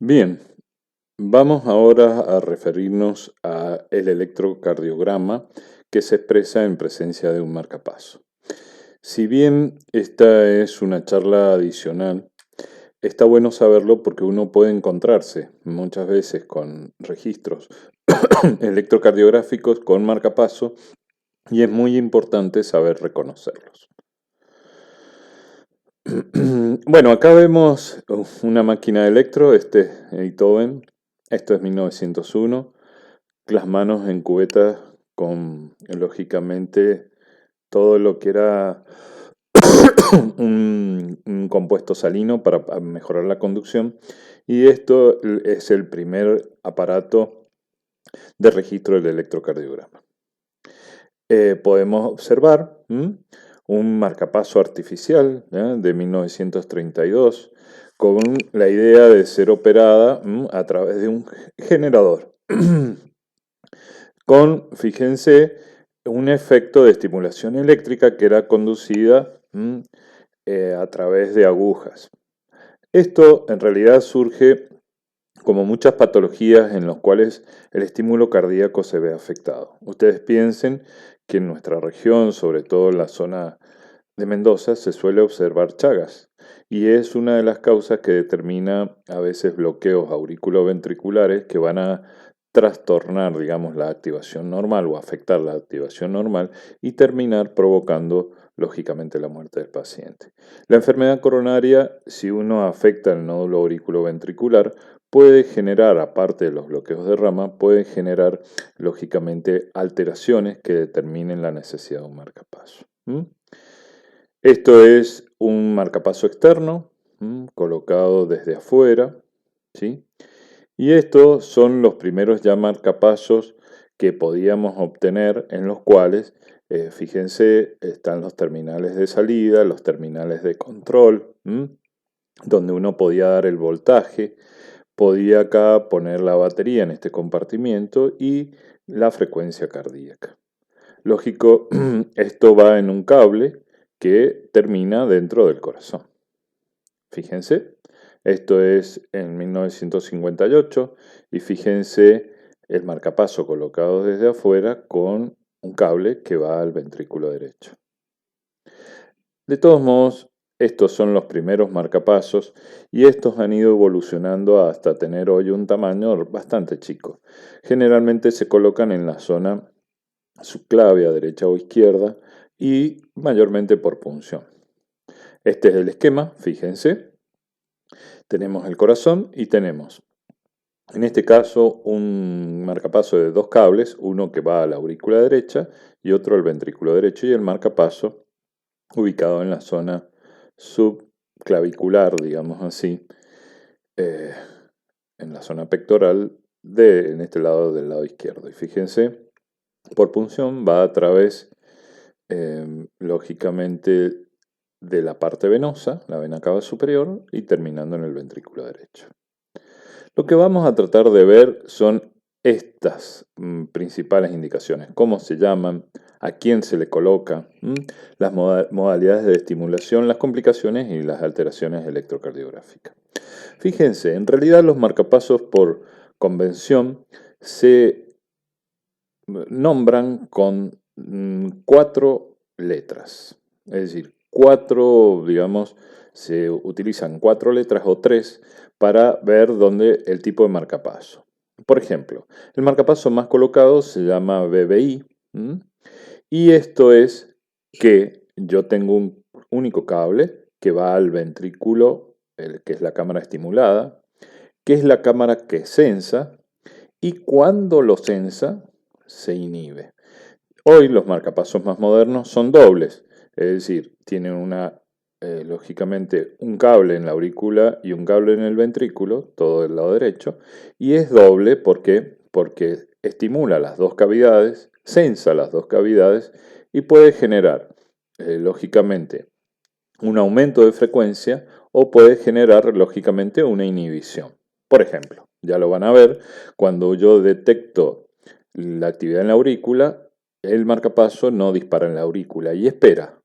Bien, vamos ahora a referirnos a el electrocardiograma que se expresa en presencia de un marcapaso. Si bien esta es una charla adicional, está bueno saberlo porque uno puede encontrarse muchas veces con registros electrocardiográficos con marcapaso y es muy importante saber reconocerlos. Bueno, acá vemos una máquina de electro, este es Beethoven, esto es 1901, las manos en cubetas con, lógicamente, todo lo que era un compuesto salino para mejorar la conducción, y esto es el primer aparato de registro del electrocardiograma. Podemos observar un marcapaso artificial de 1932 con la idea de ser operada a través de un generador. Con, fíjense, un efecto de estimulación eléctrica que era conducida a través de agujas. Esto en realidad surge como muchas patologías en las cuales el estímulo cardíaco se ve afectado. Ustedes piensen que en nuestra región, sobre todo en la zona de Mendoza, se suele observar Chagas y es una de las causas que determina a veces bloqueos auriculoventriculares que van a trastornar, digamos, la activación normal o afectar la activación normal y terminar provocando, lógicamente, la muerte del paciente. La enfermedad coronaria, si uno afecta el nódulo auriculoventricular, puede generar, aparte de los bloqueos de rama, puede generar, lógicamente, alteraciones que determinen la necesidad de un marcapaso. Esto es un marcapaso externo, colocado desde afuera, ¿sí? Y estos son los primeros ya marcapasos que podíamos obtener en los cuales, fíjense, están los terminales de salida, los terminales de control, donde uno podía dar el voltaje, podía acá poner la batería en este compartimiento y la frecuencia cardíaca. Lógico, esto va en un cable que termina dentro del corazón. Fíjense, esto es en 1958 y fíjense el marcapaso colocado desde afuera con un cable que va al ventrículo derecho. De todos modos, estos son los primeros marcapasos y estos han ido evolucionando hasta tener hoy un tamaño bastante chico. Generalmente se colocan en la zona subclavia, derecha o izquierda, y mayormente por punción. Este es el esquema, fíjense. Tenemos el corazón y tenemos, en este caso, un marcapaso de dos cables, uno que va a la aurícula derecha y otro al ventrículo derecho, y el marcapaso ubicado en la zona subclavicular, digamos así, en la zona pectoral, en este lado del lado izquierdo. Y fíjense, por punción va a través, lógicamente, de la parte venosa, la vena cava superior, y terminando en el ventrículo derecho. Lo que vamos a tratar de ver son estas principales indicaciones, cómo se llaman, a quién se le coloca, las modalidades de estimulación, las complicaciones y las alteraciones electrocardiográficas. Fíjense, en realidad los marcapasos por convención se nombran con 4 letras, es decir, digamos, se utilizan 4 letras o 3 para ver dónde el tipo de marcapaso. Por ejemplo, el marcapaso más colocado se llama BBI, y esto es que yo tengo un único cable que va al ventrículo, que es la cámara estimulada, que es la cámara que sensa, y cuando lo sensa, se inhibe. Hoy los marcapasos más modernos son dobles, es decir, tienen lógicamente un cable en la aurícula y un cable en el ventrículo, todo del lado derecho, y es doble porque estimula las dos cavidades, sensa las dos cavidades y puede generar, lógicamente, un aumento de frecuencia o puede generar, lógicamente, una inhibición. Por ejemplo, ya lo van a ver, cuando yo detecto la actividad en la aurícula, el marcapaso no dispara en la aurícula y espera.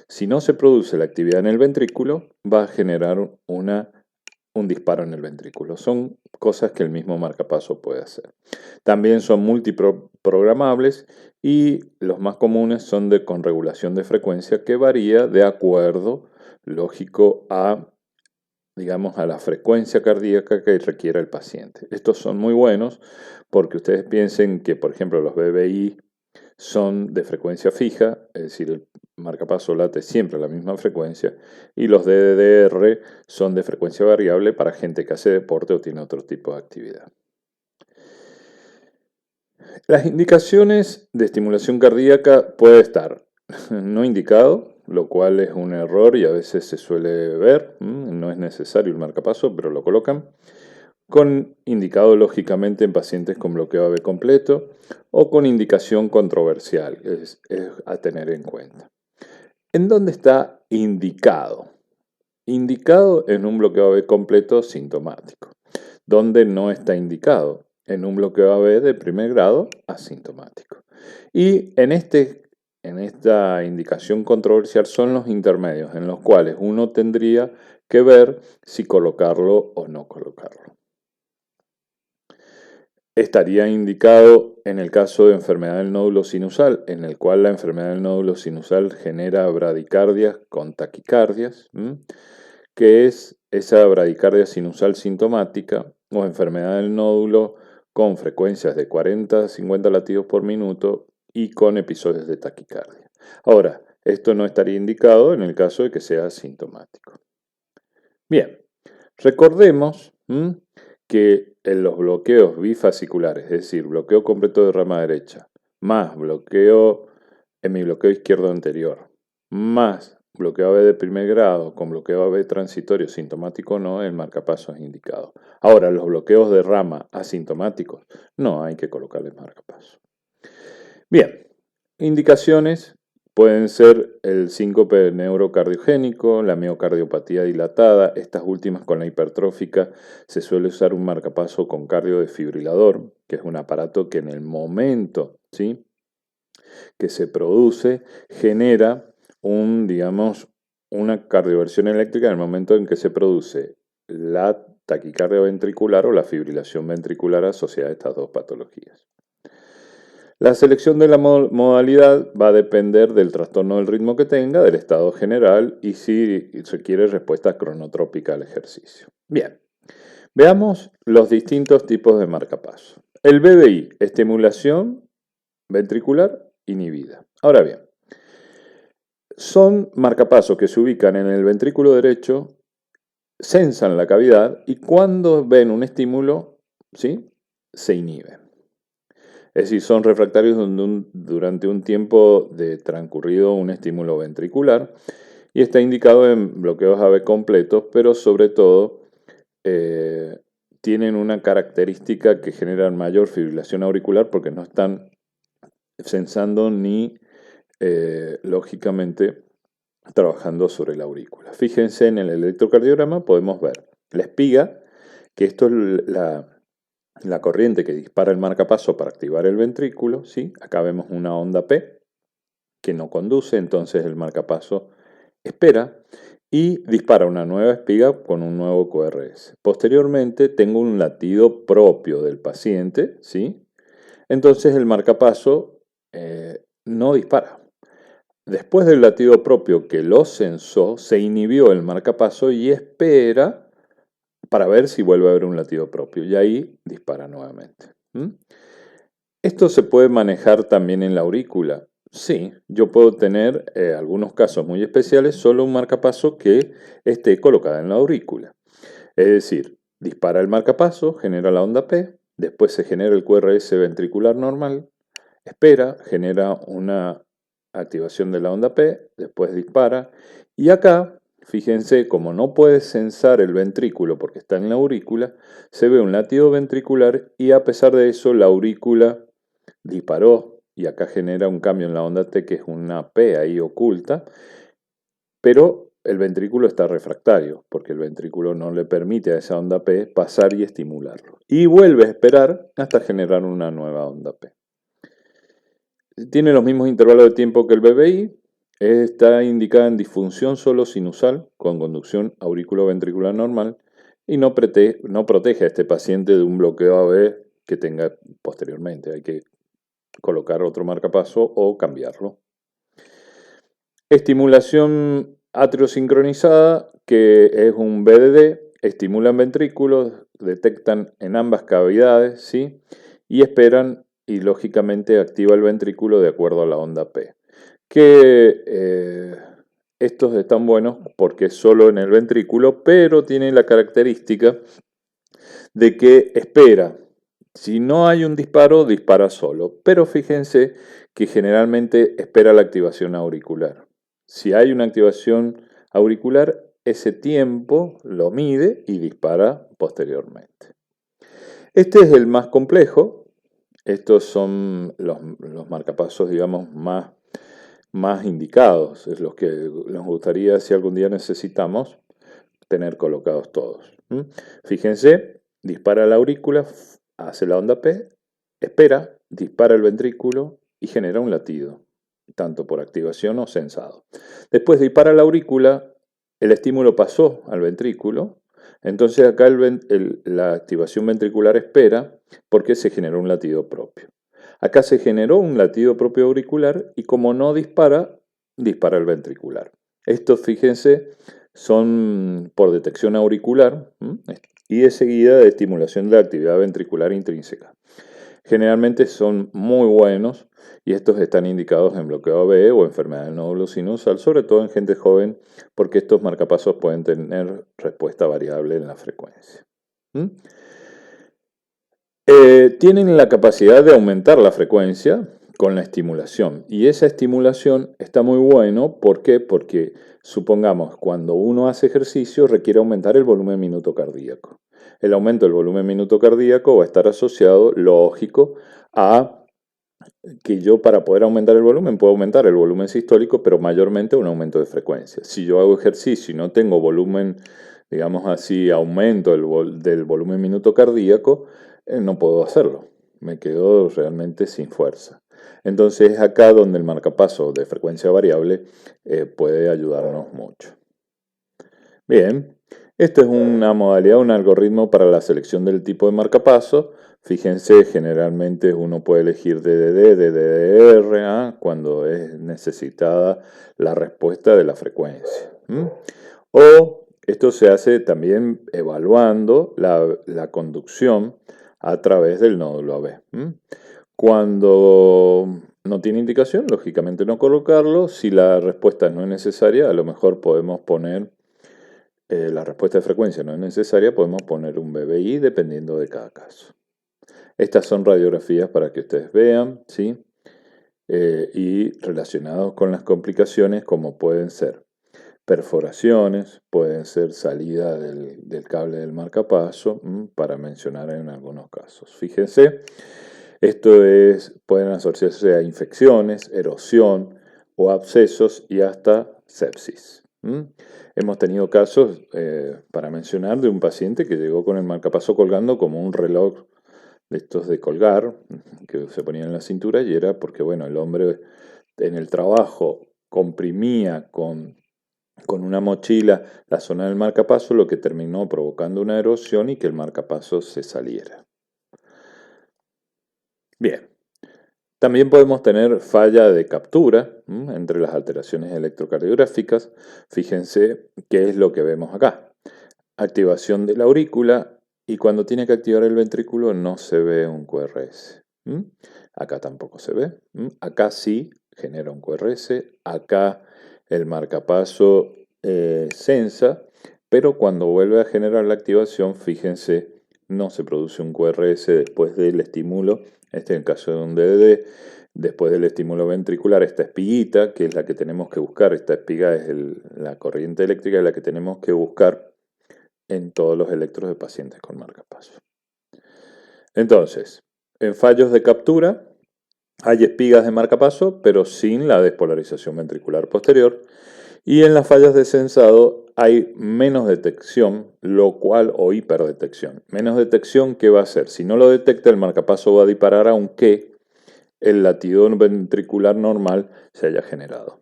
Si no se produce la actividad en el ventrículo, va a generar un disparo en el ventrículo. Son cosas que el mismo marcapaso puede hacer. También son multiprogramables y los más comunes son con regulación de frecuencia que varía de acuerdo, lógico, a, digamos, a la frecuencia cardíaca que requiera el paciente. Estos son muy buenos porque ustedes piensen que, por ejemplo, los BBI son de frecuencia fija, es decir, el marcapaso late siempre a la misma frecuencia, y los DDR son de frecuencia variable para gente que hace deporte o tiene otro tipo de actividad. Las indicaciones de estimulación cardíaca puede estar no indicado, lo cual es un error y a veces se suele ver, no es necesario el marcapaso, pero lo colocan. Con indicado lógicamente en pacientes con bloqueo AV completo o con indicación controversial, es a tener en cuenta. ¿En dónde está indicado? Indicado en un bloqueo AV completo sintomático. ¿Dónde no está indicado? En un bloqueo AV de primer grado asintomático. Y en esta indicación controversial son los intermedios, en los cuales uno tendría que ver si colocarlo o no colocarlo. Estaría indicado en el caso de enfermedad del nódulo sinusal, en el cual la enfermedad del nódulo sinusal genera bradicardias con taquicardias, que es esa bradicardia sinusal sintomática o enfermedad del nódulo con frecuencias de 40 a 50 latidos por minuto y con episodios de taquicardia. Ahora, esto no estaría indicado en el caso de que sea asintomático. Bien, recordemos que en los bloqueos bifasciculares, es decir, bloqueo completo de rama derecha, más bloqueo hemibloqueo izquierdo anterior, más bloqueo AV de primer grado con bloqueo AV transitorio sintomático no, el marcapaso es indicado. Ahora, los bloqueos de rama asintomáticos, no hay que colocarles marcapaso. Bien, indicaciones pueden ser el síncope neurocardiogénico, la miocardiopatía dilatada, estas últimas con la hipertrófica se suele usar un marcapaso con cardiodefibrilador, que es un aparato que en el momento, ¿sí?, que se produce genera una cardioversión eléctrica en el momento en que se produce la taquicardia ventricular o la fibrilación ventricular asociada a estas dos patologías. La selección de la modalidad va a depender del trastorno del ritmo que tenga, del estado general y si requiere respuesta cronotrópica al ejercicio. Bien, veamos los distintos tipos de marcapaso. El BBI, estimulación ventricular inhibida. Ahora bien, son marcapasos que se ubican en el ventrículo derecho, sensan la cavidad y cuando ven un estímulo, ¿sí?, se inhiben. Es decir, son refractarios durante un tiempo de transcurrido un estímulo ventricular y está indicado en bloqueos AV completos, pero sobre todo tienen una característica que generan mayor fibrilación auricular porque no están sensando ni, lógicamente, trabajando sobre la aurícula. Fíjense en el electrocardiograma, podemos ver la espiga, que esto es la corriente que dispara el marcapaso para activar el ventrículo, ¿sí? Acá vemos una onda P que no conduce, entonces el marcapaso espera y dispara una nueva espiga con un nuevo QRS. Posteriormente tengo un latido propio del paciente, ¿sí? Entonces el marcapaso no dispara. Después del latido propio que lo censó, se inhibió el marcapaso y espera para ver si vuelve a haber un latido propio y ahí dispara nuevamente. ¿Esto se puede manejar también en la aurícula? Sí, yo puedo tener algunos casos muy especiales, solo un marcapaso que esté colocado en la aurícula. Es decir, dispara el marcapaso, genera la onda P, después se genera el QRS ventricular normal, espera, genera una activación de la onda P, después dispara y acá, fíjense, como no puede censar el ventrículo porque está en la aurícula, se ve un latido ventricular y a pesar de eso la aurícula disparó y acá genera un cambio en la onda T que es una P ahí oculta, pero el ventrículo está refractario porque el ventrículo no le permite a esa onda P pasar y estimularlo. Y vuelve a esperar hasta generar una nueva onda P. Tiene los mismos intervalos de tiempo que el BBI, está indicada en disfunción solo sinusal con conducción auriculoventricular normal y no protege a este paciente de un bloqueo AB que tenga posteriormente. Hay que colocar otro marcapaso o cambiarlo. Estimulación atriosincronizada, que es un BDD, estimulan ventrículos, detectan en ambas cavidades, ¿sí? Y esperan y lógicamente activa el ventrículo de acuerdo a la onda P. Estos están buenos porque es solo en el ventrículo, pero tienen la característica de que espera. Si no hay un disparo, dispara solo. Pero fíjense que generalmente espera la activación auricular. Si hay una activación auricular, ese tiempo lo mide y dispara posteriormente. Este es el más complejo. Estos son los marcapasos, digamos, más indicados. Es los que nos gustaría, si algún día necesitamos, tener colocados todos. Fíjense, dispara la aurícula, hace la onda P, espera, dispara el ventrículo y genera un latido, tanto por activación o sensado. Después dispara la aurícula, el estímulo pasó al ventrículo, entonces acá la activación ventricular espera porque se generó un latido propio. Acá se generó un latido propio auricular y como no dispara, dispara el ventricular. Estos, fíjense, son por detección auricular y es seguida de estimulación de la actividad ventricular intrínseca. Generalmente son muy buenos y estos están indicados en bloqueo AB o enfermedad del nódulo sinusal, sobre todo en gente joven, porque estos marcapasos pueden tener respuesta variable en la frecuencia. Tienen la capacidad de aumentar la frecuencia con la estimulación. Y esa estimulación está muy bueno. ¿Por qué? Porque supongamos, cuando uno hace ejercicio requiere aumentar el volumen minuto cardíaco. El aumento del volumen minuto cardíaco va a estar asociado, lógico, a que yo, para poder aumentar el volumen, puedo aumentar el volumen sistólico, pero mayormente un aumento de frecuencia. Si yo hago ejercicio y no tengo volumen, digamos así, aumento del volumen minuto cardíaco, no puedo hacerlo. Me quedo realmente sin fuerza. Entonces es acá donde el marcapaso de frecuencia variable puede ayudarnos mucho. Bien, esto es una modalidad, un algoritmo para la selección del tipo de marcapaso. Fíjense, generalmente uno puede elegir DDD, DDR, cuando es necesitada la respuesta de la frecuencia. O esto se hace también evaluando la conducción a través del nódulo AB. Cuando no tiene indicación, lógicamente no colocarlo. Si la respuesta no es necesaria, a lo mejor podemos poner la respuesta de frecuencia no es necesaria, podemos poner un BBI dependiendo de cada caso. Estas son radiografías para que ustedes vean, ¿sí? Y relacionados con las complicaciones, como pueden ser perforaciones, pueden ser salida del cable del marcapaso, para mencionar en algunos casos. Fíjense, pueden asociarse a infecciones, erosión o abscesos y hasta sepsis. Hemos tenido casos, para mencionar, de un paciente que llegó con el marcapaso colgando como un reloj de estos de colgar, que se ponía en la cintura, y era porque, bueno, el hombre en el trabajo comprimía con una mochila la zona del marcapaso, lo que terminó provocando una erosión y que el marcapaso se saliera. Bien. También podemos tener falla de captura entre las alteraciones electrocardiográficas. Fíjense qué es lo que vemos acá. Activación de la aurícula, y cuando tiene que activar el ventrículo no se ve un QRS. Acá tampoco se ve. Acá sí genera un QRS. Acá el marcapaso sensa, pero cuando vuelve a generar la activación, fíjense, no se produce un QRS después del estímulo. Este es el caso de un DDD. Después del estímulo ventricular, esta espiguita, que es la que tenemos que buscar, esta espiga es la corriente eléctrica, es la que tenemos que buscar en todos los electros de pacientes con marcapaso. Entonces, en fallos de captura hay espigas de marcapaso, pero sin la despolarización ventricular posterior. Y en las fallas de sensado hay menos detección, o hiperdetección. Menos detección, ¿qué va a hacer? Si no lo detecta, el marcapaso va a disparar aunque el latido ventricular normal se haya generado.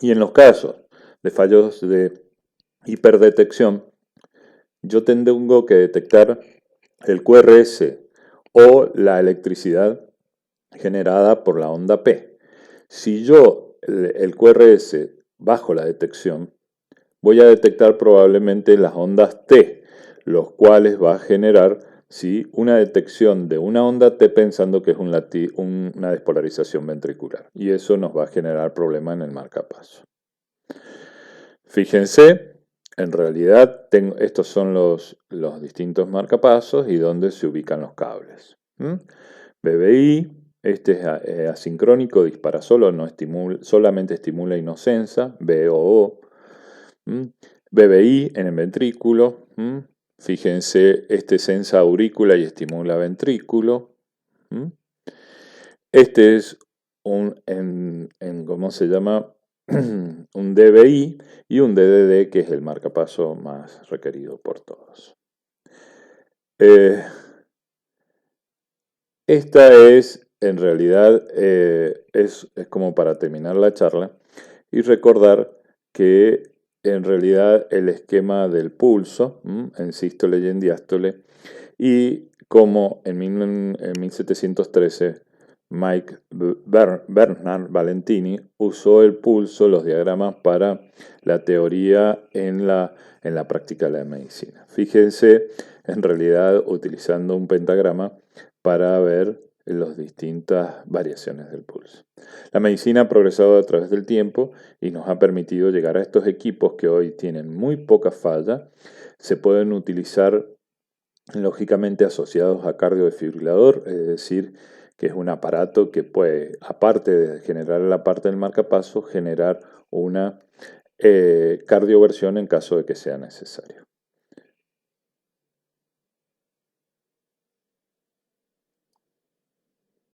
Y en los casos de fallos de hiperdetección, yo tengo que detectar el QRS o la electricidad generada por la onda P. Si yo el QRS bajo la detección, voy a detectar probablemente las ondas T, los cuales va a generar ¿sí? una detección de una onda T pensando que es una despolarización ventricular. Y eso nos va a generar problema en el marcapaso. Fíjense, en realidad estos son los distintos marcapasos y dónde se ubican los cables. BBI, este es asincrónico, dispara solo, no solamente estimula y no sensa, BOO. BBI en el ventrículo, fíjense, este sensa aurícula y estimula ventrículo. Este es ¿cómo se llama? Un DBI y un DDD, que es el marcapaso más requerido por todos. Esta es, en realidad, es como para terminar la charla y recordar que en realidad el esquema del pulso, en sístole y en diástole, y como en 1713 Mike Bernard Valentini usó el pulso, los diagramas, para la teoría en la práctica de la medicina. Fíjense, en realidad, utilizando un pentagrama para ver las distintas variaciones del pulso. La medicina ha progresado a través del tiempo y nos ha permitido llegar a estos equipos que hoy tienen muy poca falla. Se pueden utilizar lógicamente asociados a cardiodefibrilador, es decir, que es un aparato que puede, aparte de generar la parte del marcapaso, generar una cardioversión en caso de que sea necesario.